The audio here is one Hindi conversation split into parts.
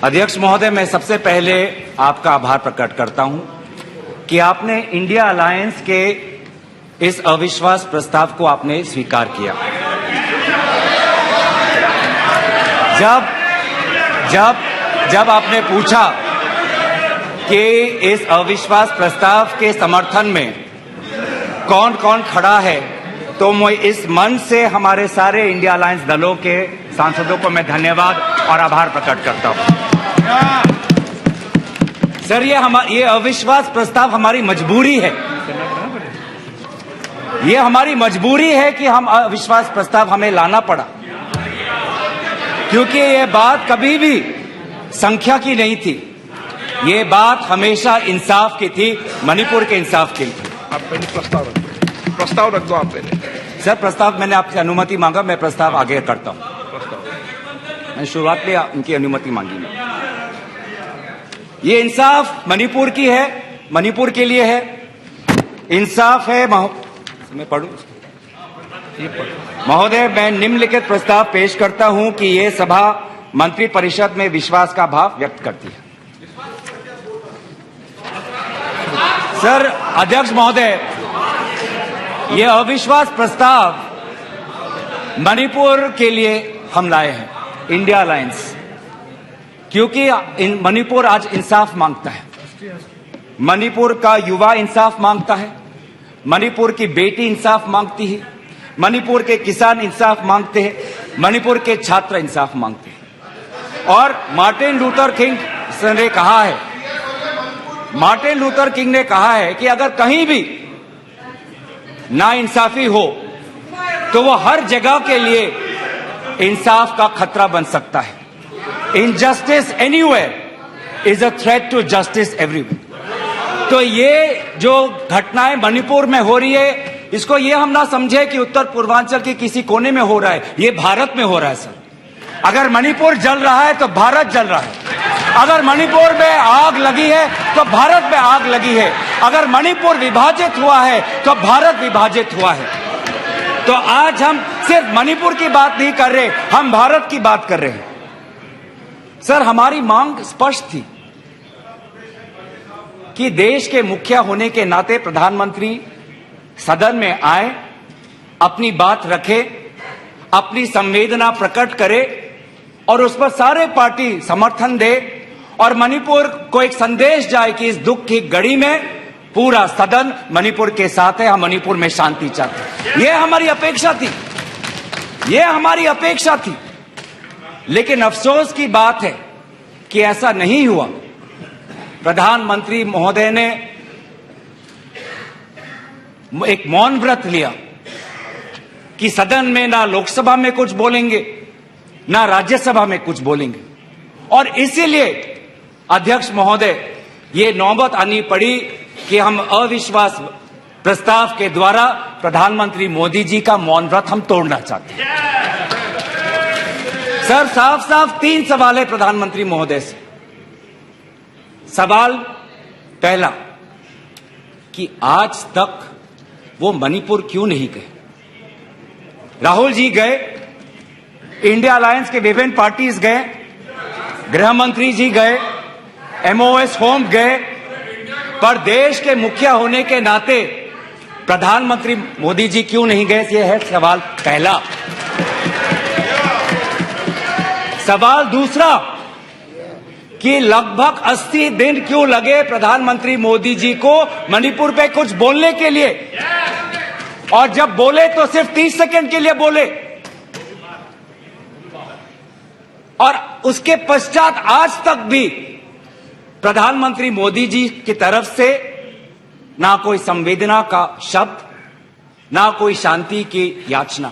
अध्यक्ष महोदय, मैं सबसे पहले आपका आभार प्रकट करता हूं कि आपने इंडिया अलायंस के इस अविश्वास प्रस्ताव को आपने स्वीकार किया। जब आपने पूछा कि इस अविश्वास प्रस्ताव के समर्थन में कौन कौन खड़ा है, तो मैं इस मंच से हमारे सारे इंडिया अलायंस दलों के सांसदों को मैं धन्यवाद और आभार प्रकट करता हूं। सर, ये अविश्वास प्रस्ताव हमारी मजबूरी है। ये हमारी मजबूरी है कि हम अविश्वास प्रस्ताव हमें लाना पड़ा, क्योंकि ये बात कभी भी संख्या की नहीं थी। ये बात हमेशा इंसाफ की थी, मणिपुर के इंसाफ की थी। आप पहले प्रस्ताव रख दो। आप पहले सर, प्रस्ताव मैंने आपसे अनुमति मांगा, मैं प्रस्ताव आगे करता हूं। मैंने शुरुआत में उनकी अनुमति मांगी। ये इंसाफ मणिपुर की है, मणिपुर के लिए है। इंसाफ है। मैं पढ़ूं महोदय, मैं निम्नलिखित प्रस्ताव पेश करता हूं कि ये सभा मंत्रिपरिषद में विश्वास का भाव व्यक्त करती है। सर, अध्यक्ष महोदय, ये अविश्वास प्रस्ताव मणिपुर के लिए हम लाए हैं, इंडिया अलायंस, क्योंकि मणिपुर आज इंसाफ मांगता है। मणिपुर का युवा इंसाफ मांगता है, मणिपुर की बेटी इंसाफ मांगती है, मणिपुर के किसान इंसाफ मांगते हैं, मणिपुर के छात्र इंसाफ मांगते हैं। और मार्टिन लूथर किंग ने कहा है, मार्टिन लूथर किंग ने कहा है कि अगर कहीं भी नाइंसाफी हो तो वो हर जगह के लिए इंसाफ का खतरा बन सकता है। Injustice anywhere is a threat to justice everywhere. तो ये जो घटनाएं मणिपुर में हो रही है, इसको ये हम ना समझे कि उत्तर पूर्वांचल के किसी कोने में हो रहा है, ये भारत में हो रहा है। सर, अगर मणिपुर जल रहा है तो भारत जल रहा है। अगर मणिपुर में आग लगी है तो भारत में आग लगी है। अगर मणिपुर विभाजित हुआ है तो भारत विभाजित हुआ है। तो आज हम सिर्फ मणिपुर की बात नहीं कर रहे, हम भारत की बात कर रहे हैं। सर, हमारी मांग स्पष्ट थी कि देश के मुखिया होने के नाते प्रधानमंत्री सदन में आए, अपनी बात रखे, अपनी संवेदना प्रकट करे और उस पर सारे पार्टी समर्थन दे और मणिपुर को एक संदेश जाए कि इस दुख की घड़ी में पूरा सदन मणिपुर के साथ है, हम मणिपुर में शांति चाहते हैं। यह हमारी अपेक्षा थी, यह हमारी अपेक्षा थी। लेकिन अफसोस की बात है कि ऐसा नहीं हुआ। प्रधानमंत्री महोदय ने एक मौन व्रत लिया कि सदन में ना लोकसभा में कुछ बोलेंगे, ना राज्यसभा में कुछ बोलेंगे। और इसीलिए अध्यक्ष महोदय, ये नौबत आनी पड़ी कि हम अविश्वास प्रस्ताव के द्वारा प्रधानमंत्री मोदी जी का मौन व्रत हम तोड़ना चाहते हैं। सर, साफ साफ 3 सवाल है प्रधानमंत्री महोदय से। सवाल पहला कि आज तक वो मणिपुर क्यों नहीं गए? राहुल जी गए, इंडिया अलायंस के विभिन्न पार्टीज गए, गृह मंत्री जी गए, एमओएस होम गए, पर देश के मुखिया होने के नाते प्रधानमंत्री मोदी जी क्यों नहीं गए? यह है सवाल पहला। सवाल दूसरा कि लगभग 80 दिन क्यों लगे प्रधानमंत्री मोदी जी को मणिपुर पे कुछ बोलने के लिए, और जब बोले तो सिर्फ 30 सेकंड के लिए बोले, और उसके पश्चात आज तक भी प्रधानमंत्री मोदी जी की तरफ से ना कोई संवेदना का शब्द, ना कोई शांति की याचना।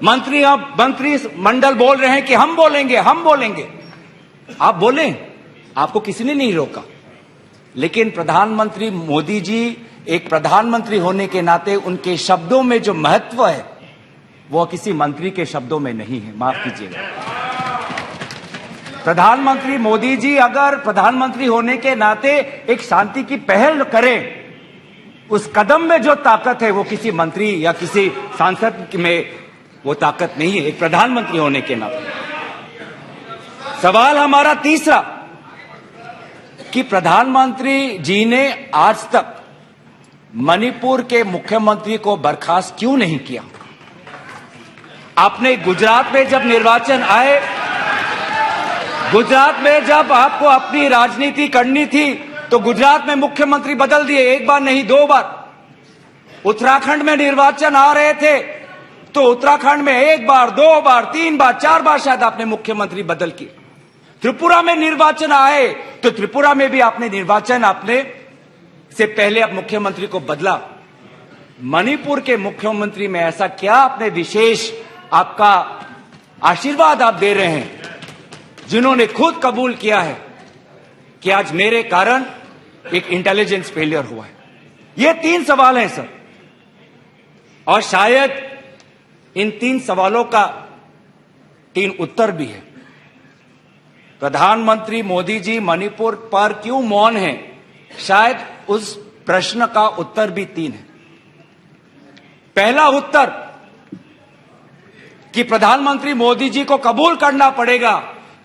मंत्री मंडल बोल रहे हैं कि हम बोलेंगे, हम बोलेंगे। आप बोलें, आपको किसी ने नहीं रोका। लेकिन प्रधानमंत्री मोदी जी एक प्रधानमंत्री होने के नाते उनके शब्दों में जो महत्व है वो किसी मंत्री के शब्दों में नहीं है। माफ कीजिएगा। प्रधानमंत्री मोदी जी अगर प्रधानमंत्री होने के नाते एक शांति की पहल करें, उस कदम में जो ताकत है वो किसी मंत्री या किसी सांसद में वो ताकत नहीं है, एक प्रधानमंत्री होने के नाते। सवाल हमारा तीसरा कि प्रधानमंत्री जी ने आज तक मणिपुर के मुख्यमंत्री को बर्खास्त क्यों नहीं किया? आपने गुजरात में जब निर्वाचन आए, गुजरात में जब आपको अपनी राजनीति करनी थी तो गुजरात में मुख्यमंत्री बदल दिए, एक बार नहीं 2 बार। उत्तराखंड में निर्वाचन आ रहे थे तो उत्तराखंड में 1 बार, 2 बार, 3 बार, 4 बार शायद आपने मुख्यमंत्री बदल किए। त्रिपुरा में निर्वाचन आए तो त्रिपुरा में भी आपने निर्वाचन आपने से पहले आप मुख्यमंत्री को बदला। मणिपुर के मुख्यमंत्री में ऐसा क्या आपने विशेष आपका आशीर्वाद आप दे रहे हैं, जिन्होंने खुद कबूल किया है कि आज मेरे कारण एक इंटेलिजेंस फेलियर हुआ है? ये 3 सवाल हैं सर, और शायद इन 3 सवालों का 3 उत्तर भी है। प्रधानमंत्री मोदी जी मणिपुर पर क्यों मौन हैं, शायद उस प्रश्न का उत्तर भी 3 है। पहला उत्तर कि प्रधानमंत्री मोदी जी को कबूल करना पड़ेगा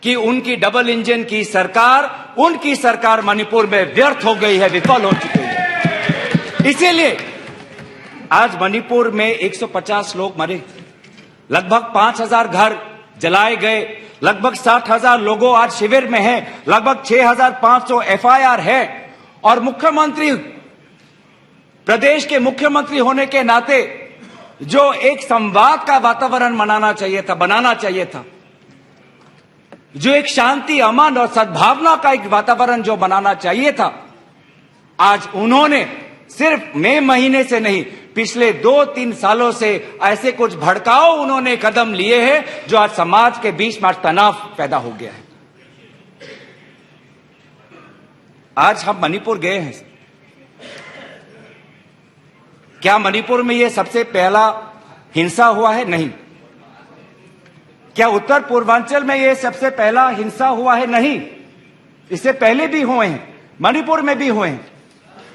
कि उनकी डबल इंजन की सरकार, उनकी सरकार मणिपुर में व्यर्थ हो गई है, विफल हो चुकी है। इसीलिए आज मणिपुर में 150 लोग मरे, लगभग 5000 घर जलाए गए, लगभग 60,000 लोगों आज शिविर में हैं, लगभग 6500 FIR है। और मुख्यमंत्री, प्रदेश के मुख्यमंत्री होने के नाते जो एक संवाद का वातावरण बनाना चाहिए था, जो एक शांति, अमन और सद्भावना का एक वातावरण जो बनाना चाहिए था, आज उन्होंने सिर्फ मई महीने से नहीं, पिछले 2-3 सालों से ऐसे कुछ भड़काऊ उन्होंने कदम लिए हैं जो आज समाज के बीच में तनाव पैदा हो गया है। आज हम मणिपुर गए हैं, क्या मणिपुर में यह सबसे पहला हिंसा हुआ है? नहीं। क्या उत्तर पूर्वांचल में यह सबसे पहला हिंसा हुआ है? नहीं। इससे पहले भी हुए हैं, मणिपुर में भी हुए हैं।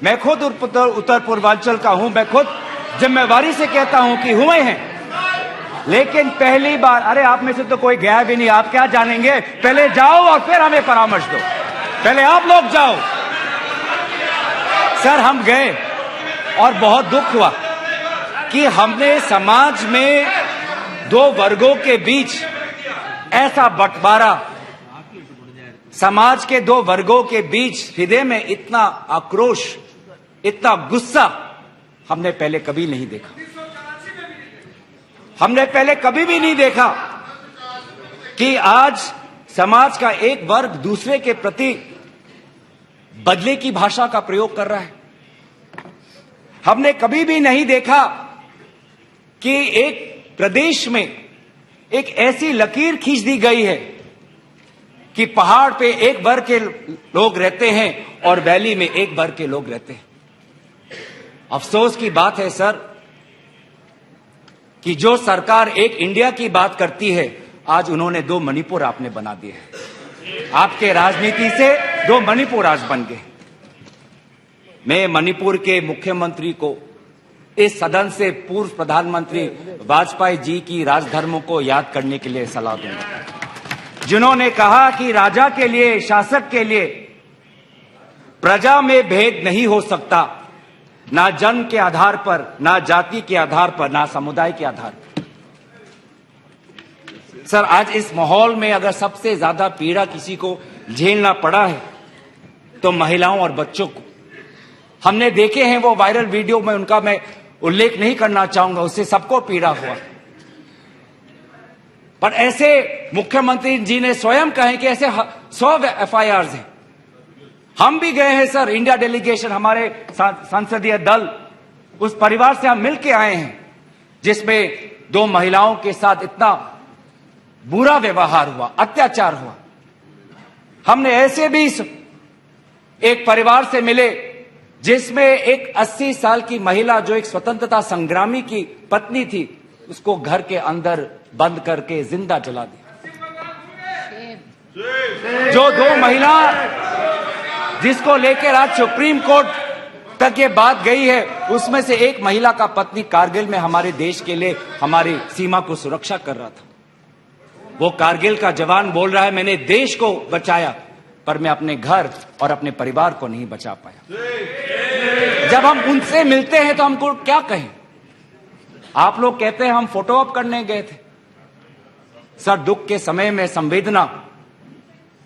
मैं खुद उत्तर पूर्वांचल का हूं, मैं खुद जिम्मेवारी से कहता हूं कि हुए हैं, लेकिन पहली बार, अरे आप में से तो कोई गया भी नहीं, आप क्या जानेंगे? पहले जाओ और फिर हमें परामर्श दो, पहले आप लोग जाओ। सर हम गए और बहुत दुख हुआ कि हमने समाज में 2 वर्गों के बीच ऐसा बंटवारा, समाज के 2 वर्गों के बीच हृदय में इतना आक्रोश, इतना गुस्सा हमने पहले कभी नहीं देखा। हमने पहले कभी भी नहीं देखा कि आज समाज का एक वर्ग दूसरे के प्रति बदले की भाषा का प्रयोग कर रहा है। हमने कभी भी नहीं देखा कि एक प्रदेश में एक ऐसी लकीर खींच दी गई है कि पहाड़ पे एक वर्ग के लोग रहते हैं और वैली में एक वर्ग के लोग रहते हैं। अफसोस की बात है सर कि जो सरकार एक इंडिया की बात करती है, आज उन्होंने 2 मणिपुर आपने बना दिए हैं। आपके राजनीति से 2 मणिपुर आज बन गए। मैं मणिपुर के मुख्यमंत्री को, इस सदन से पूर्व प्रधानमंत्री वाजपेयी जी की राजधर्मों को याद करने के लिए सलाह दूंगा, जिन्होंने कहा कि राजा के लिए, शासक के लिए प्रजा में भेद नहीं हो सकता, ना जन्म के आधार पर, ना जाति के आधार पर, ना समुदाय के आधार पर। सर आज इस माहौल में अगर सबसे ज्यादा पीड़ा किसी को झेलना पड़ा है तो महिलाओं और बच्चों को। हमने देखे हैं वो वायरल वीडियो में, उनका मैं उल्लेख नहीं करना चाहूंगा, उससे सबको पीड़ा हुआ। पर ऐसे मुख्यमंत्री जी ने स्वयं कहे कि ऐसे 100 FIRs हैं। हम भी गए हैं सर, इंडिया डेलीगेशन, हमारे संसदीय दल, उस परिवार से हम मिलके आए हैं जिसमें 2 महिलाओं के साथ इतना बुरा व्यवहार हुआ, अत्याचार हुआ। हमने ऐसे भी एक परिवार से मिले जिसमें एक 80 साल की महिला, जो एक स्वतंत्रता संग्रामी की पत्नी थी, उसको घर के अंदर बंद करके जिंदा जला दिया। जो 2 महिला जिसको लेकर आज सुप्रीम कोर्ट तक ये बात गई है, उसमें से एक महिला का पत्नी कारगिल में हमारे देश के लिए हमारी सीमा को सुरक्षा कर रहा था। वो कारगिल का जवान बोल रहा है मैंने देश को बचाया, पर मैं अपने घर और अपने परिवार को नहीं बचा पाया। जब हम उनसे मिलते हैं तो हमको क्या कहें? आप लोग कहते हैं हम फोटो ऑप करने गए थे। सर, दुख के समय में संवेदना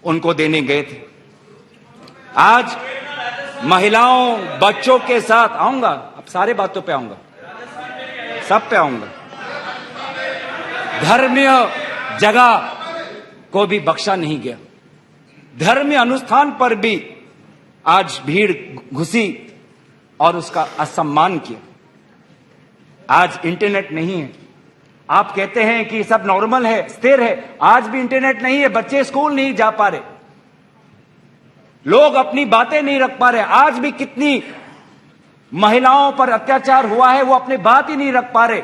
उनको देने गए थे। आज महिलाओं, बच्चों के साथ आऊंगा, अब सारे बातों पे आऊंगा, सब पे आऊंगा। धर्मीय जगह को भी बख्शा नहीं गया। धर्मीय अनुष्ठान पर भी आज भीड़ घुसी और उसका असम्मान किया। आज इंटरनेट नहीं है। आप कहते हैं कि सब नॉर्मल है, स्थिर है। आज भी इंटरनेट नहीं है, बच्चे स्कूल नहीं जा पा रहे, लोग अपनी बातें नहीं रख पा रहे। आज भी कितनी महिलाओं पर अत्याचार हुआ है, वो अपनी बात ही नहीं रख पा रहे।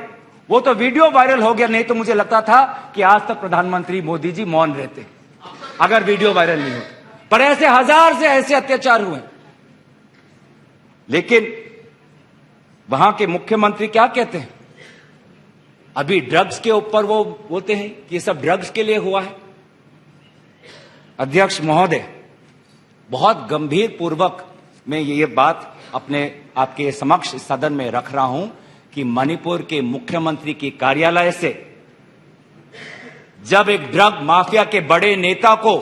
वो तो वीडियो वायरल हो गया, नहीं तो मुझे लगता था कि आज तक प्रधानमंत्री मोदी जी मौन रहते अगर वीडियो वायरल नहीं हो। पर ऐसे हजार से ऐसे अत्याचार हुए। लेकिन वहां के मुख्यमंत्री क्या कहते हैं? अभी ड्रग्स के ऊपर वो बोलते हैं कि ये सब ड्रग्स के लिए हुआ है। अध्यक्ष महोदय, बहुत गंभीर पूर्वक मैं ये बात अपने आपके समक्ष सदन में रख रहा हूं कि मणिपुर के मुख्यमंत्री की कार्यालय से जब एक ड्रग माफिया के बड़े नेता को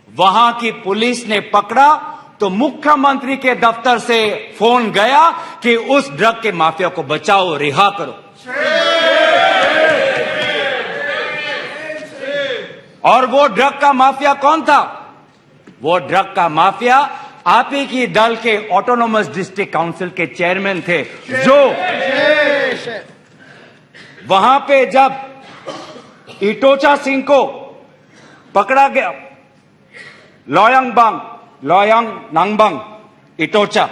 वहां की पुलिस ने पकड़ा तो मुख्यमंत्री के दफ्तर से फोन गया कि उस ड्रग के माफिया को बचाओ, रिहा करो। और वो ड्रग का माफिया कौन था? वो ड्रग का माफिया आप ही की दल के ऑटोनोमस डिस्ट्रिक्ट काउंसिल के चेयरमैन थे, जो वहां पे जब इटोचा सिंह को पकड़ा गया, लोयांग नांगबंग इटोचा,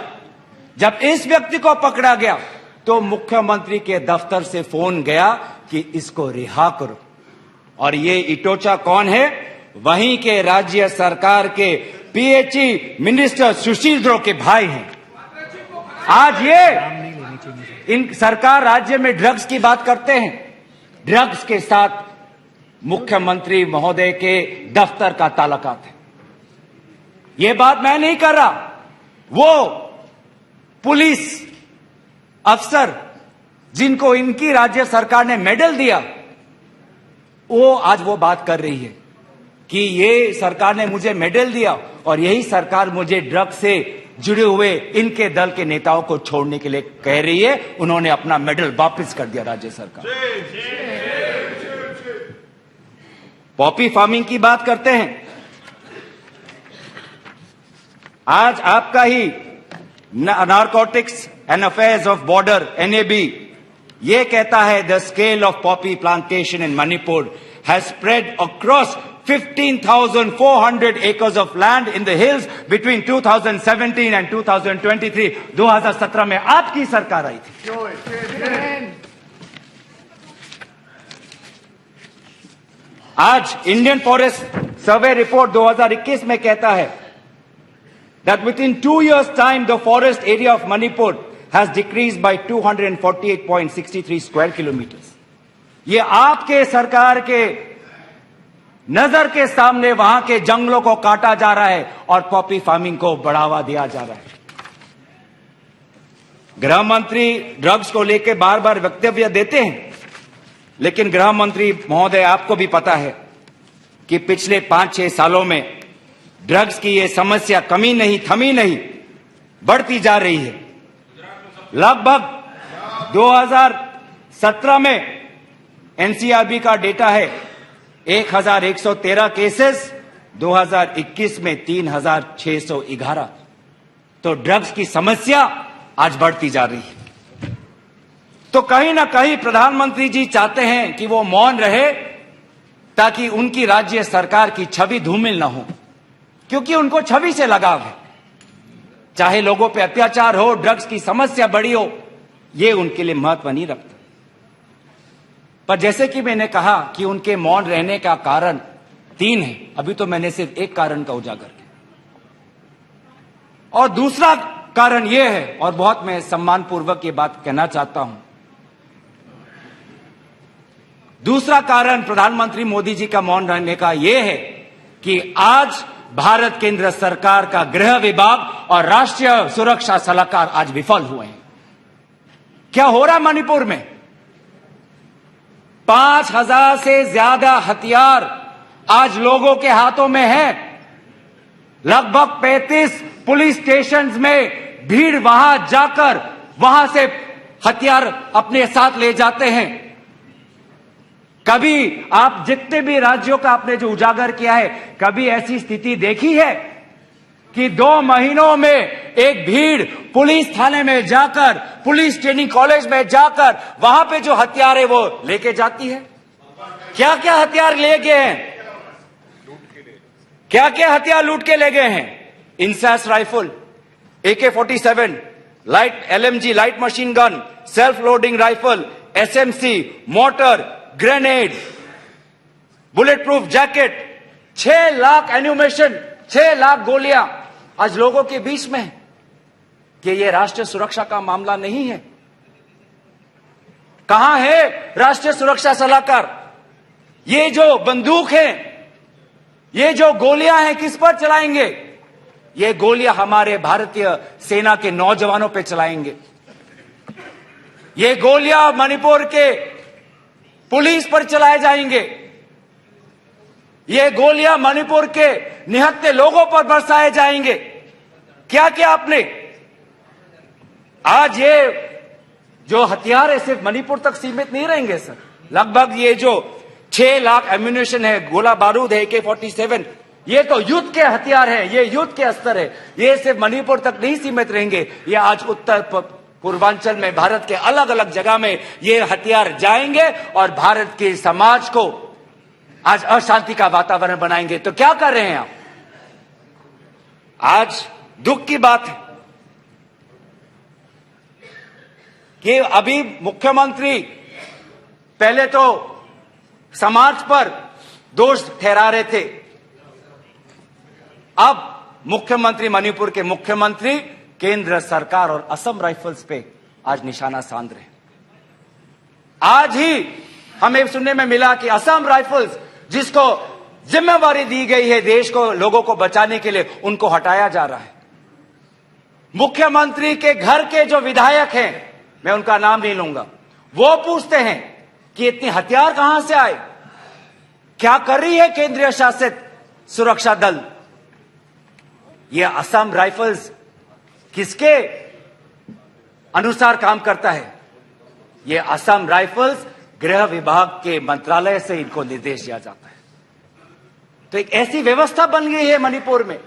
जब इस व्यक्ति को पकड़ा गया तो मुख्यमंत्री के दफ्तर से फोन गया कि इसको रिहा करो। और ये इटोचा कौन है? वहीं के राज्य सरकार के पीएचई मिनिस्टर सुशील द्रो के भाई हैं। आज ये इन सरकार राज्य में ड्रग्स की बात करते हैं, ड्रग्स के साथ मुख्यमंत्री महोदय के दफ्तर का ताल्लुकात है। ये बात मैं नहीं कर रहा, वो पुलिस अफसर जिनको इनकी राज्य सरकार ने मेडल दिया, वो आज वो बात कर रही है कि ये सरकार ने मुझे मेडल दिया और यही सरकार मुझे ड्रग्स से जुड़े हुए इनके दल के नेताओं को छोड़ने के लिए कह रही है। उन्होंने अपना मेडल वापस कर दिया राज्य सरकार। पॉपी फार्मिंग की बात करते हैं। आज आपका ही narcotics and affairs of border NAB ये कहता है the scale of poppy plantation in Manipur has spread across 15,400 acres of land in the hills between 2017 and 2023। 2017 में आपकी सरकार आई थी। आज इंडियन फॉरेस्ट सर्वे रिपोर्ट 2021 में कहता है that within 2 years time the forest area of Manipur has decreased by 248.63 square kilometers। ये आपके सरकार के नजर के सामने वहां के जंगलों को काटा जा रहा है और पॉपी फार्मिंग को बढ़ावा दिया जा रहा है। गृह मंत्री ड्रग्स को लेकर बार बार वक्तव्य देते हैं, लेकिन गृह मंत्री महोदय आपको भी पता है कि पिछले 5-6 सालों में ड्रग्स की ये समस्या कमी नहीं, थमी नहीं, बढ़ती जा रही है। लगभग 2017 में एनसीआरबी का डेटा है 1113 केसेस, 2021 में 3611। तो ड्रग्स की समस्या आज बढ़ती जा रही है। तो कहीं ना कहीं प्रधानमंत्री जी चाहते हैं कि वो मौन रहे ताकि उनकी राज्य सरकार की छवि धूमिल ना हो, क्योंकि उनको छवि से लगाव है। चाहे लोगों पे अत्याचार हो, ड्रग्स की समस्या बड़ी हो, ये उनके लिए महत्व नहीं रखता। पर जैसे कि मैंने कहा कि उनके मौन रहने का कारण 3 है, अभी तो मैंने सिर्फ एक कारण का उजागर किया। और दूसरा कारण यह है, और बहुत मैं सम्मानपूर्वक ये बात कहना चाहता हूं, दूसरा कारण प्रधानमंत्री मोदी जी का मौन रहने का यह है कि आज भारत केंद्र सरकार का गृह विभाग और राष्ट्रीय सुरक्षा सलाहकार आज विफल हुए हैं। क्या हो रहा है मणिपुर में? 5,000 से ज्यादा हथियार आज लोगों के हाथों में है। लगभग 35 पुलिस स्टेशंस में भीड़ वहां जाकर वहां से हथियार अपने साथ ले जाते हैं। कभी आप जितने भी राज्यों का आपने जो उजागर किया है, कभी ऐसी स्थिति देखी है कि 2 महीनों में एक भीड़ पुलिस थाने में जाकर, पुलिस ट्रेनिंग कॉलेज में जाकर वहां पे जो हथियार है वो लेके जाती है? क्या क्या हथियार ले गए हैं? क्या क्या हथियार लूट के ले गए हैं? INSAS rifle, AK-47, light LMG light machine gun, self loading rifle, SMC, mortar, grenade, bullet proof jacket, 6 lakh ammunition, 6 lakh गोलियां आज लोगों के बीच में है। कि यह राष्ट्रीय सुरक्षा का मामला नहीं है? कहां है राष्ट्रीय सुरक्षा सलाहकार? ये जो बंदूक है, ये जो गोलियां हैं, किस पर चलाएंगे? ये गोलियां हमारे भारतीय सेना के नौजवानों पे चलाएंगे। ये गोलियां मणिपुर के पुलिस पर चलाए जाएंगे। ये गोलियां मणिपुर के निहत्थे लोगों पर बरसाए जाएंगे। क्या क्या आपने आज ये जो हथियार है सिर्फ मणिपुर तक सीमित नहीं रहेंगे सर। लगभग ये जो 6 लाख एम्यूनेशन है, गोला बारूद है, AK-47, ये तो युद्ध के हथियार है, ये युद्ध के अस्त्र है। ये सिर्फ मणिपुर तक नहीं सीमित रहेंगे, ये आज उत्तर पूर्वांचल में भारत के अलग अलग जगह में ये हथियार जाएंगे और भारत के समाज को आज अशांति का वातावरण बनाएंगे। तो क्या कर रहे हैं आप? आज दुख की बात है कि अभी मुख्यमंत्री पहले तो समाज पर दोष ठहरा रहे थे, अब मुख्यमंत्री, मणिपुर के मुख्यमंत्री केंद्र सरकार और असम राइफल्स पे आज निशाना साध रहे। आज ही हमें सुनने में मिला कि असम राइफल्स, जिसको जिम्मेवारी दी गई है देश को, लोगों को बचाने के लिए, उनको हटाया जा रहा है। मुख्यमंत्री के घर के जो विधायक हैं, मैं उनका नाम नहीं लूंगा, वो पूछते हैं कि इतने हथियार कहां से आए? क्या कर रही है केंद्रीय शासित सुरक्षा दल? ये असम राइफल्स किसके अनुसार काम करता है? ये असम राइफल्स गृह विभाग के मंत्रालय से इनको निर्देश दिया जाता है। तो एक ऐसी व्यवस्था बन गई है मणिपुर में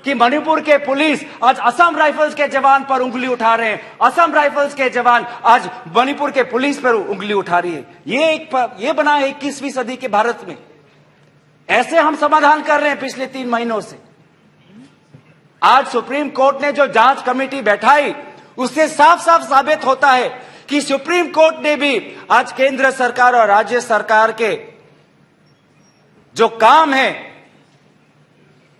कि मणिपुर के पुलिस आज असम राइफल्स के जवान पर उंगली उठा रहे हैं, असम राइफल्स के जवान आज मणिपुर के पुलिस पर उंगली उठा रही है। ये बना है 21वीं सदी के भारत में। ऐसे हम समाधान कर रहे हैं पिछले 3 महीनों से। आज सुप्रीम कोर्ट ने जो जांच कमेटी बैठाई, उससे साफ साफ साबित होता है कि सुप्रीम कोर्ट ने भी आज केंद्र सरकार और राज्य सरकार के जो काम है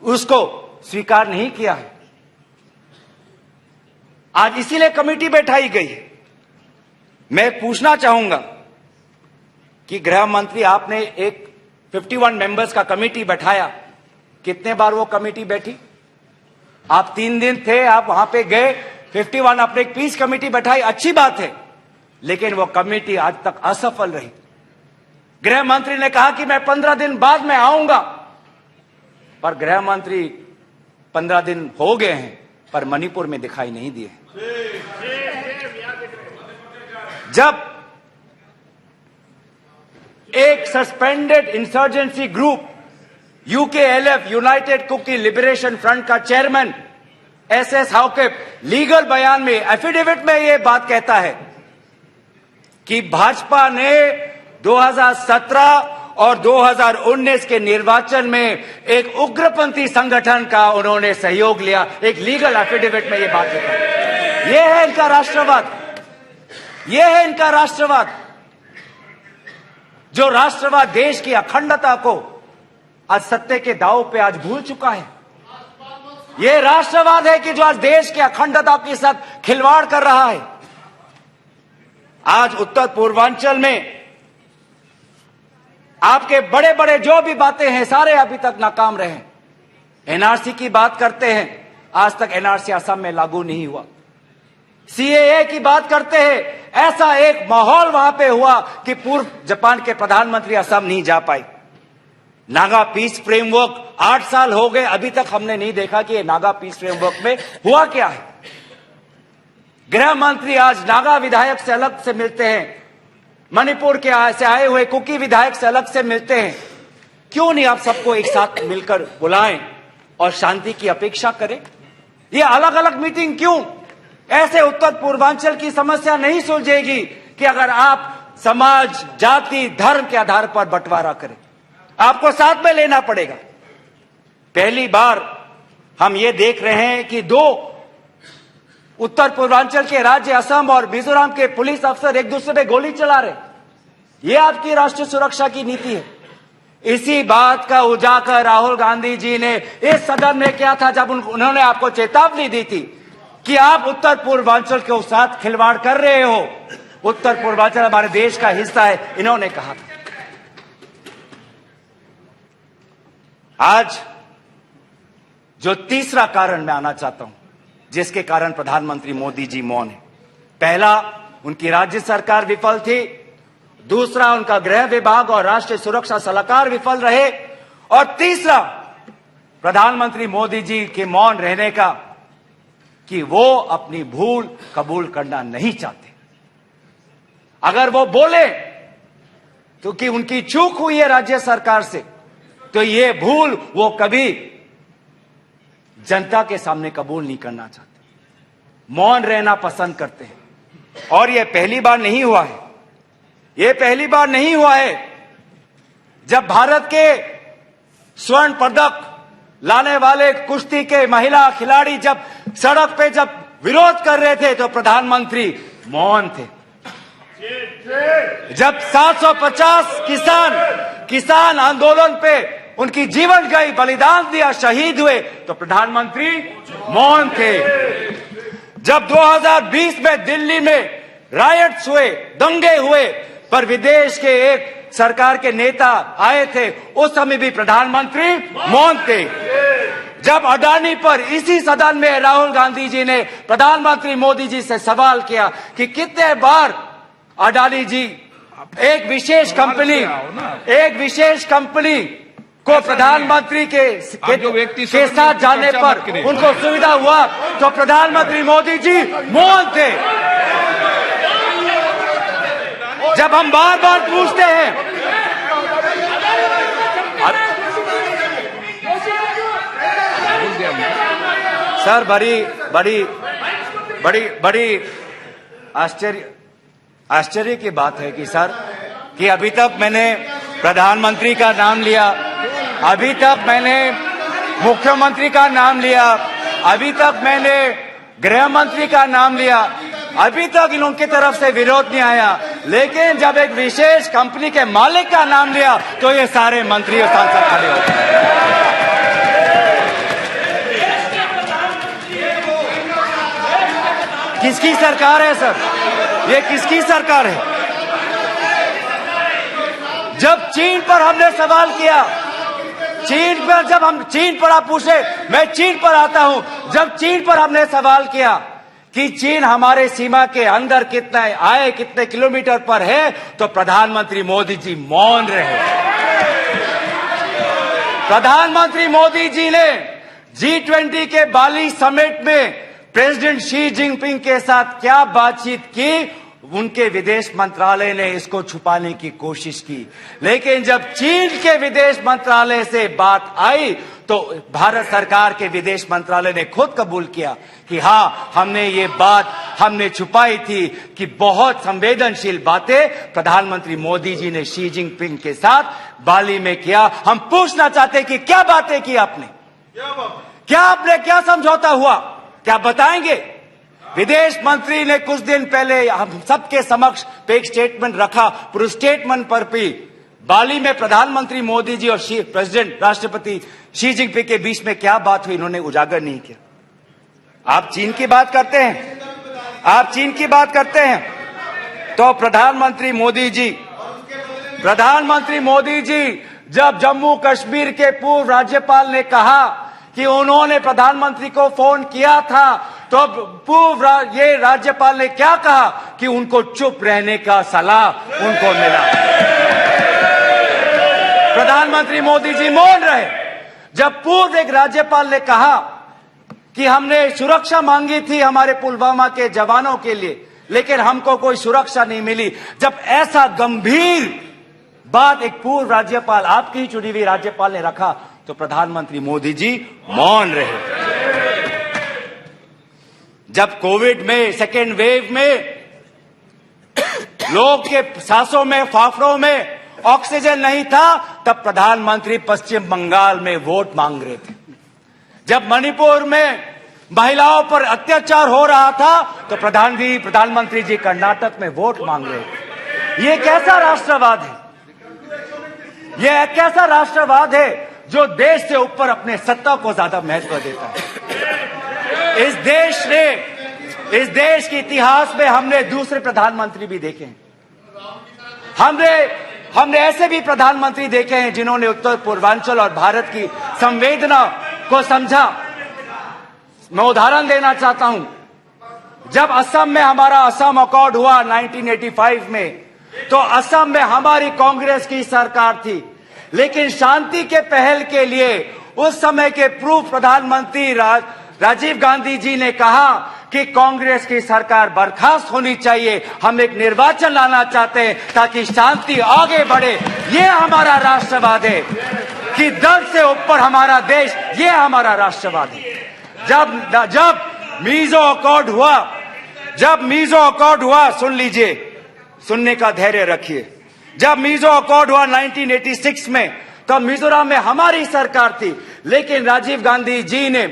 उसको स्वीकार नहीं किया है। आज इसीलिए कमेटी बैठाई गई है। मैं पूछना चाहूंगा कि गृह मंत्री, आपने एक 51 मेंबर्स का कमेटी बैठाया, कितने बार वो कमेटी बैठी? आप 3 दिन थे, आप वहां पे गए, 51 आपने एक पीस कमेटी बैठाई, अच्छी बात है, लेकिन वो कमेटी आज तक असफल रही। गृह मंत्री ने कहा कि मैं 15 दिन बाद में आऊंगा, पर गृह मंत्री 15 दिन हो गए हैं पर मणिपुर में दिखाई नहीं दिए। जब एक suspended insurgency group UKLF, United Kuki Liberation Front का चेयरमैन SS हाउकेप लीगल बयान में, एफिडेविट में यह बात कहता है कि भाजपा ने 2017 और 2019 के निर्वाचन में एक उग्रपंथी संगठन का उन्होंने सहयोग लिया। एक लीगल एफिडेविट में यह बात लिखा है। यह है इनका राष्ट्रवाद, यह है इनका राष्ट्रवाद। जो राष्ट्रवाद देश की अखंडता को आज सत्य के दांव पे आज भूल चुका है। यह राष्ट्रवाद है कि जो आज देश की अखंडता के साथ खिलवाड़ कर रहा है। आज उत्तर पूर्वांचल में आपके बड़े बड़े जो भी बातें हैं सारे अभी तक नाकाम रहे। एनआरसी की बात करते हैं, आज तक एनआरसी असम में लागू नहीं हुआ। सीएए की बात करते हैं, ऐसा एक माहौल वहां पे हुआ कि पूर्व जापान के प्रधानमंत्री असम नहीं जा पाए। नागा पीस फ्रेमवर्क 8 साल हो गए, अभी तक हमने नहीं देखा कि ये नागा पीस फ्रेमवर्क में हुआ क्या है। गृह मंत्री आज नागा विधायक से अलग से मिलते हैं, मणिपुर के से आए हुए कुकी विधायक से अलग से मिलते हैं। क्यों नहीं आप सबको एक साथ मिलकर बुलाएं और शांति की अपेक्षा करें? ये अलग अलग मीटिंग क्यों? ऐसे उत्तर पूर्वांचल की समस्या नहीं सुलझेगी कि अगर आप समाज, जाति, धर्म के आधार पर बंटवारा करें। आपको साथ में लेना पड़ेगा। पहली बार हम ये देख रहे हैं कि 2 उत्तर पूर्वांचल के राज्य असम और मिजोरम के पुलिस अफसर एक दूसरे पे गोली चला रहे। ये आपकी राष्ट्रीय सुरक्षा की नीति है। इसी बात का उजागर राहुल गांधी जी ने इस सदन में किया था जब उन्होंने आपको चेतावनी दी थी कि आप उत्तर पूर्वांचल के साथ खिलवाड़ कर रहे हो। उत्तर पूर्वांचल हमारे देश का हिस्सा है, इन्होंने कहा था। आज जो तीसरा कारण मैं आना चाहता हूं जिसके कारण प्रधानमंत्री मोदी जी मौन है। पहला, उनकी राज्य सरकार विफल थी। दूसरा, उनका गृह विभाग और राष्ट्रीय सुरक्षा सलाहकार विफल रहे। और तीसरा, प्रधानमंत्री मोदी जी के मौन रहने का कि वो अपनी भूल कबूल करना नहीं चाहते। अगर वो बोले तो कि उनकी चूक हुई है राज्य सरकार से, तो ये भूल वो कभी जनता के सामने कबूल नहीं करना चाहते, मौन रहना पसंद करते हैं। और ये पहली बार नहीं हुआ है, ये पहली बार नहीं हुआ है जब भारत के स्वर्ण पदक लाने वाले कुश्ती के महिला खिलाड़ी जब सड़क पे जब विरोध कर रहे थे तो प्रधानमंत्री मौन थे। जब 750 किसान आंदोलन पे उनकी जीवन गई, बलिदान दिया, शहीद हुए तो प्रधानमंत्री मौन थे। जब 2020 में दिल्ली में रायट्स हुए, दंगे हुए, पर विदेश के एक सरकार के नेता आए थे, उस समय भी प्रधानमंत्री मौन थे। जब अडानी पर इसी सदन में राहुल गांधी जी ने प्रधानमंत्री मोदी जी से सवाल किया कि कितने बार अडानी जी एक विशेष कंपनी को प्रधानमंत्री के साथ जाने पर उनको सुविधा हुआ, तो प्रधानमंत्री मोदी जी मौन थे। जब हम बार बार पूछते हैं, सर बड़ी आश्चर्य की बात है कि सर कि अभी तक मैंने प्रधानमंत्री का नाम लिया, अभी तक मैंने मुख्यमंत्री का नाम लिया, अभी तक मैंने गृह मंत्री का नाम लिया, अभी तक इनकी तरफ से विरोध नहीं आया, लेकिन जब एक विशेष कंपनी के मालिक का नाम लिया तो ये सारे मंत्री और सांसद खड़े हो गए। किसकी सरकार है सर? ये किसकी सरकार है? जब चीन पर हमने सवाल किया, चीन पर आप पूछे, मैं चीन पर आता हूं। जब चीन पर हमने सवाल किया कि चीन हमारे सीमा के अंदर कितने किलोमीटर पर है, तो प्रधानमंत्री मोदी जी मौन रहे। प्रधानमंत्री मोदी जी ने G20 के बाली समिट में प्रेसिडेंट शी जिनपिंग के साथ क्या बातचीत की, उनके विदेश मंत्रालय ने इसको छुपाने की कोशिश की। लेकिन जब चीन के विदेश मंत्रालय से बात आई तो भारत सरकार के विदेश मंत्रालय ने खुद कबूल किया कि हाँ, हमने ये बात छुपाई थी कि बहुत संवेदनशील बातें प्रधानमंत्री मोदी जी ने शी जिनपिंग के साथ बाली में किया। हम पूछना चाहते कि क्या बातें की आपने, क्या समझौता हुआ, क्या बताएंगे? विदेश मंत्री ने कुछ दिन पहले हम सबके समक्ष एक स्टेटमेंट रखा, पर उस स्टेटमेंट पर भी बाली में प्रधानमंत्री मोदी जी और राष्ट्रपति शी जिनपिंग के बीच में क्या बात हुई, इन्होंने उजागर नहीं किया। आप चीन की बात करते हैं, तो प्रधानमंत्री मोदी जी प्रधानमंत्री मोदी जी जब जम्मू कश्मीर के पूर्व राज्यपाल ने कहा कि उन्होंने प्रधानमंत्री को फोन किया था, तो पूर्व ये राज्यपाल ने क्या कहा कि उनको चुप रहने का सलाह उनको मिला। प्रधानमंत्री मोदी जी मौन रहे। जब पूर्व एक राज्यपाल ने कहा कि हमने सुरक्षा मांगी थी हमारे पुलवामा के जवानों के लिए, लेकिन हमको कोई सुरक्षा नहीं मिली। जब ऐसा गंभीर बात एक पूर्व राज्यपाल, आपकी ही चुनी हुई राज्यपाल ने रखा, तो प्रधानमंत्री मोदी जी मौन रहे। जब कोविड में सेकेंड वेव में लोग के सांसों में, फाफड़ों में ऑक्सीजन नहीं था, तब प्रधानमंत्री पश्चिम बंगाल में वोट मांग रहे थे। जब मणिपुर में महिलाओं पर अत्याचार हो रहा था, तो प्रधानमंत्री जी कर्नाटक में वोट मांग रहे थे। ये कैसा राष्ट्रवाद है? यह कैसा राष्ट्रवाद है जो देश से ऊपर अपने सत्ता को ज्यादा महत्व देता है? इस देश के इतिहास में हमने दूसरे प्रधानमंत्री भी देखे हैं। हमने ऐसे भी प्रधानमंत्री देखे हैं जिन्होंने उत्तर पूर्वांचल और भारत की संवेदना को समझा। मैं उदाहरण देना चाहता हूं। जब असम में हमारा असम अकॉर्ड हुआ 1985 में, तो असम में हमारी कांग्रेस की सरकार थी, लेकिन शांति के पहल के लिए उस समय के पूर्व प्रधानमंत्री राजीव गांधी जी ने कहा कि कांग्रेस की सरकार बर्खास्त होनी चाहिए, हम एक निर्वाचन लाना चाहते हैं ताकि शांति आगे बढ़े। ये हमारा राष्ट्रवाद है कि दल से ऊपर हमारा देश, ये हमारा राष्ट्रवाद है। जब मीजो अकॉर्ड हुआ, सुन लीजिए, सुनने का धैर्य रखिए। जब मीजो अकॉर्ड हुआ 1986 में, तो मिजोरम में हमारी सरकार थी, लेकिन राजीव गांधी जी ने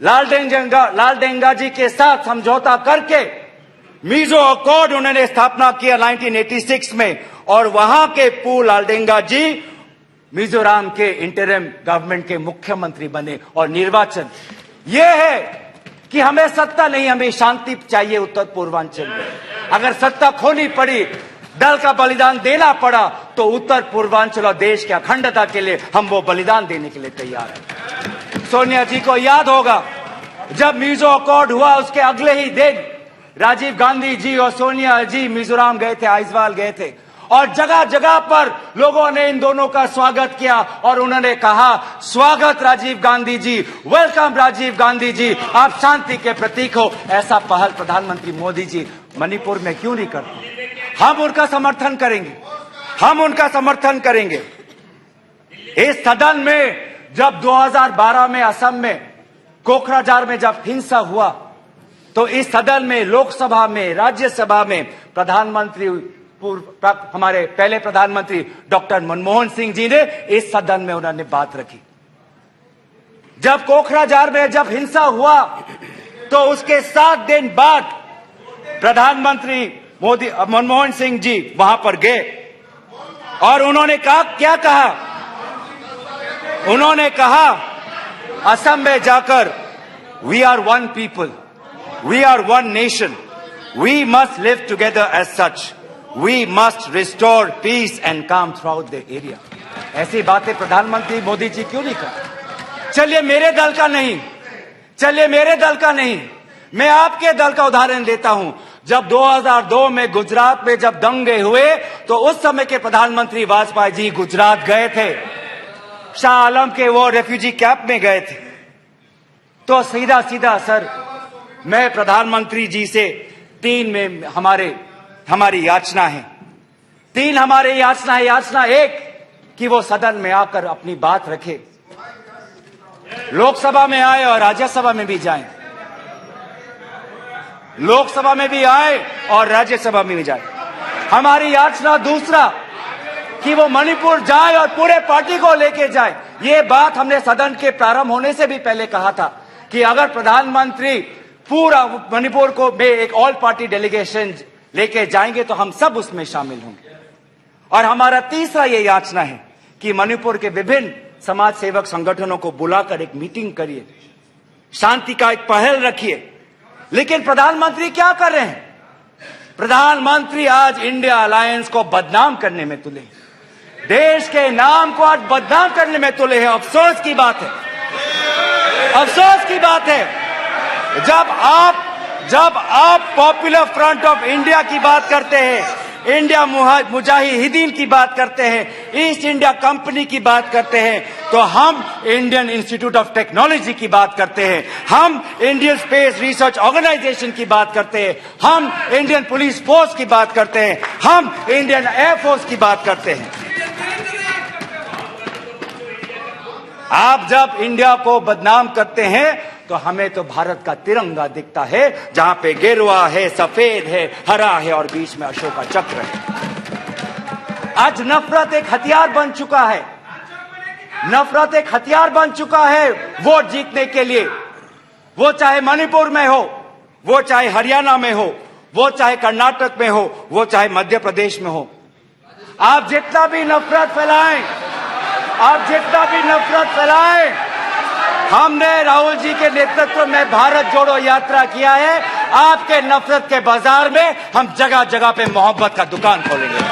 लालडेंगा जी के साथ समझौता करके मीजो अकॉर्ड उन्होंने स्थापना किया 1986 में, और वहां के पूर्व लालडेंगा जी मिजोरम के इंटरिम गवर्नमेंट के मुख्यमंत्री बने। और निर्वाचन यह है कि हमें सत्ता नहीं, हमें शांति चाहिए उत्तर पूर्वांचल में। अगर सत्ता खोनी पड़ी, दल का बलिदान देना पड़ा, तो उत्तर पूर्वांचल और देश की अखंडता के लिए हम वो बलिदान देने के लिए तैयार हैं। सोनिया जी को याद होगा, जब मीजो अकॉर्ड हुआ उसके अगले ही दिन राजीव गांधी जी और सोनिया जी मिजोरम गए थे, आइजवाल गए थे, और जगह जगह पर लोगों ने इन दोनों का स्वागत किया और उन्होंने कहा, स्वागत राजीव गांधी जी, वेलकम राजीव गांधी जी, आप शांति के प्रतीक हो। ऐसा पहल प्रधानमंत्री मोदी जी मणिपुर में क्यों नहीं करते? हम उनका समर्थन करेंगे। इस सदन में जब 2012 में असम में कोकराझार में जब हिंसा हुआ, तो इस सदन में, लोकसभा में, राज्यसभा में हमारे पहले प्रधानमंत्री डॉक्टर मनमोहन सिंह जी ने इस सदन में उन्होंने बात रखी। जब कोकराझार में जब हिंसा हुआ, तो उसके 7 दिन बाद प्रधानमंत्री मनमोहन सिंह जी वहां पर गए और उन्होंने क्या कहा? उन्होंने कहा असम में जाकर, we are one people, we are one nation, we must live together as such, we must restore peace and calm throughout the area. ऐसी बातें प्रधानमंत्री मोदी जी क्यों नहीं करते? चलिए मेरे दल का नहीं, मैं आपके दल का उदाहरण देता हूं। जब 2002 में गुजरात में जब दंगे हुए, तो उस समय के प्रधानमंत्री वाजपेयी जी गुजरात गए थे, शाह आलम के वो रेफ्यूजी कैंप में गए थे। तो सीधा सर, मैं प्रधानमंत्री जी से 3 में हमारी याचना है। 3 हमारे याचना है। याचना 1 कि वो सदन में आकर अपनी बात रखे, लोकसभा में आए और राज्यसभा में भी जाएं, लोकसभा में भी आए और राज्यसभा में भी जाए। हमारी याचना दूसरा कि वो मणिपुर जाए और पूरे पार्टी को लेके जाए। ये बात हमने सदन के प्रारंभ होने से भी पहले कहा था कि अगर प्रधानमंत्री पूरा मणिपुर को में एक ऑल पार्टी डेलीगेशन लेके जाएंगे तो हम सब उसमें शामिल होंगे। और हमारा तीसरा ये याचना है कि मणिपुर के विभिन्न समाज सेवक संगठनों को बुलाकर एक मीटिंग करिए, शांति का एक पहल रखिए। लेकिन प्रधानमंत्री क्या कर रहे हैं? प्रधानमंत्री आज इंडिया अलायंस को बदनाम करने में तुले, देश के नाम को आज बदनाम करने में तुले हैं। अफसोस की बात है, अफसोस की बात है, जब आप पॉपुलर फ्रंट ऑफ इंडिया की बात करते हैं, इंडिया मुजाहिदीन की बात करते हैं, ईस्ट इंडिया कंपनी की बात करते हैं, तो हम इंडियन इंस्टीट्यूट ऑफ टेक्नोलॉजी की बात करते हैं, हम इंडियन स्पेस रिसर्च ऑर्गेनाइजेशन की बात करते हैं, हम इंडियन पुलिस फोर्स की बात करते हैं, हम इंडियन एयरफोर्स की बात करते हैं। आप जब इंडिया को बदनाम करते हैं तो हमें तो भारत का तिरंगा दिखता है, जहां पे गेरुआ है, सफेद है, हरा है और बीच में अशोक का चक्र है। आज नफरत एक हथियार बन चुका है, नफरत एक हथियार बन चुका है वोट जीतने के लिए। वो चाहे मणिपुर में हो, वो चाहे हरियाणा में हो, वो चाहे कर्नाटक में हो, वो चाहे मध्य प्रदेश में हो। आप जितना भी नफरत फैलाएं, आप जितना भी नफरत फैलाएं, हमने राहुल जी के नेतृत्व में भारत जोड़ो यात्रा किया है। आपके नफरत के बाजार में हम जगह जगह पे मोहब्बत का दुकान खोलेंगे।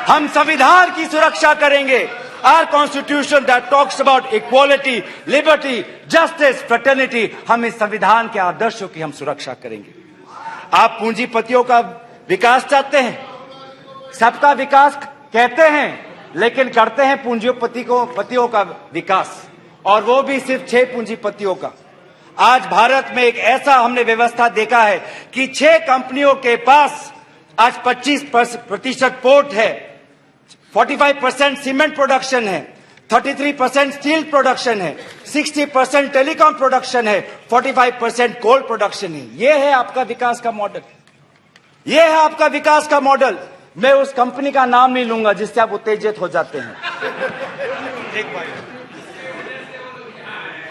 हम संविधान की सुरक्षा करेंगे। Our constitution that talks about equality, liberty, justice, fraternity, हम इस संविधान के आदर्शों की हम सुरक्षा करेंगे। आप पूंजीपतियों का विकास चाहते हैं, सबका विकास कहते हैं, लेकिन करते हैं पूंजीपतियों का विकास, और वो भी सिर्फ 6 पूंजीपतियों का। आज भारत में एक ऐसा हमने व्यवस्था देखा है कि 6 कंपनियों के पास आज 25% पोर्ट है, 45% सीमेंट प्रोडक्शन है, 33% स्टील प्रोडक्शन है, 60% टेलीकॉम प्रोडक्शन है, 45% कोल प्रोडक्शन है। ये है आपका विकास का मॉडल, ये है आपका विकास का मॉडल। मैं उस कंपनी का नाम नहीं लूंगा जिससे आप उत्तेजित हो जाते हैं,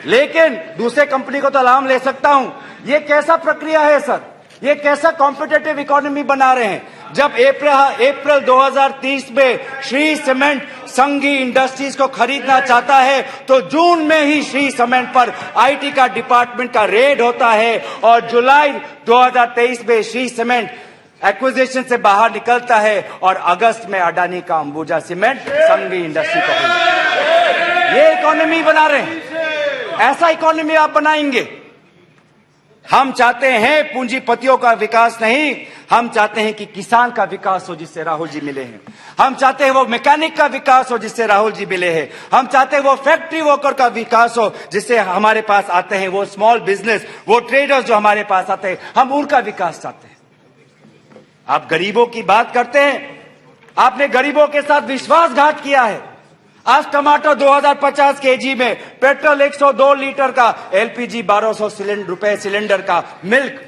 लेकिन दूसरे कंपनी को तो नाम ले सकता हूं। ये कैसा प्रक्रिया है सर, ये कैसा कॉम्पिटिटिव इकोनॉमी बना रहे हैं? जब अप्रैल 2030 में श्री सीमेंट संघी इंडस्ट्रीज को खरीदना चाहता है, तो जून में ही श्री सीमेंट पर आईटी का डिपार्टमेंट का रेड होता है, और जुलाई 2023 में श्री सीमेंट एक्विजिशन से बाहर निकलता है, और अगस्त में अडानी का अंबुजा सीमेंट संघी इंडस्ट्री को खरीदता है। ये इकोनॉमी बना रहे हैं, ऐसा इकोनॉमी आप बनाएंगे? हम चाहते हैं पूंजीपतियों का विकास नहीं, हम चाहते हैं कि किसान का विकास हो जिससे राहुल जी मिले हैं। हम चाहते हैं वो मैकेनिक का विकास हो जिससे राहुल जी मिले हैं। हम चाहते हैं वो फैक्ट्री वर्कर का विकास हो जिससे हमारे पास आते हैं, वो स्मॉल बिजनेस, वो ट्रेडर्स जो हमारे पास आते हैं, हम उनका विकास चाहते हैं। आप गरीबों की बात करते हैं, आपने गरीबों के साथ विश्वासघात किया है। आज टमाटर 2050 केजी में, पेट्रोल 102 लीटर का, एलपीजी 1200 रुपए सिलेंडर का, मिल्क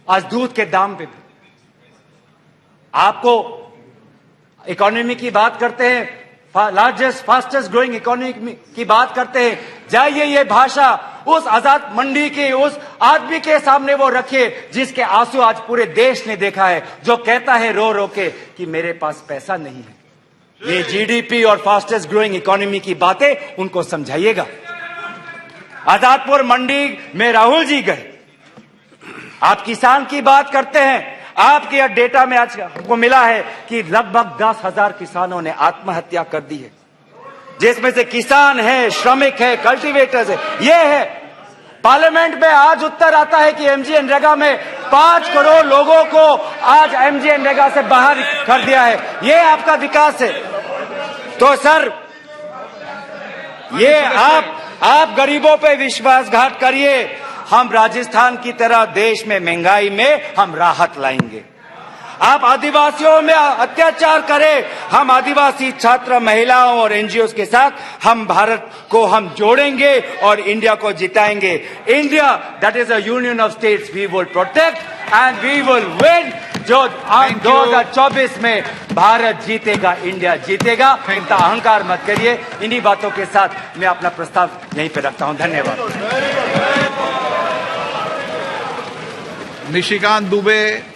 आज दूध के दाम पे। आपको इकोनॉमी की बात करते हैं, लार्जेस्ट फास्टेस्ट ग्रोइंग इकोनॉमी की बात करते हैं, जाइए ये भाषा उस आजाद मंडी के उस आदमी के सामने वो रखिए जिसके आंसू आज पूरे देश ने देखा है, जो कहता है रो रो के कि मेरे पास पैसा नहीं है। ये जीडीपी और फास्टेस्ट ग्रोइंग इकोनॉमी की बातें उनको समझाइएगा। आजादपुर मंडी में राहुल जी गए, आप किसान की बात करते हैं, आपके डेटा में आज हमको मिला है कि लगभग 10,000 किसानों ने आत्महत्या कर दी है, जिसमें से किसान है, श्रमिक है, कल्टीवेटर्स है। ये है पार्लियामेंट में आज उत्तर आता है कि एमजीएनरेगा में 5 करोड़ लोगों को आज एमजीएनरेगा से बाहर कर दिया है। ये आपका विकास है? तो सर ये आप गरीबों पे विश्वासघात करिए, हम राजस्थान की तरह देश में महंगाई में हम राहत लाएंगे। आप आदिवासियों में अत्याचार करें, हम आदिवासी छात्र, महिलाओं और एनजीओ के साथ हम भारत को हम जोड़ेंगे और इंडिया को जिताएंगे। India that is a union of states we will protect and we will win. जो 2024 में भारत जीतेगा, इंडिया जीतेगा। इतना अहंकार मत करिए। इन्हीं बातों के साथ मैं अपना प्रस्ताव यहीं पे रखता हूं। धन्यवाद। निशिकांत दुबे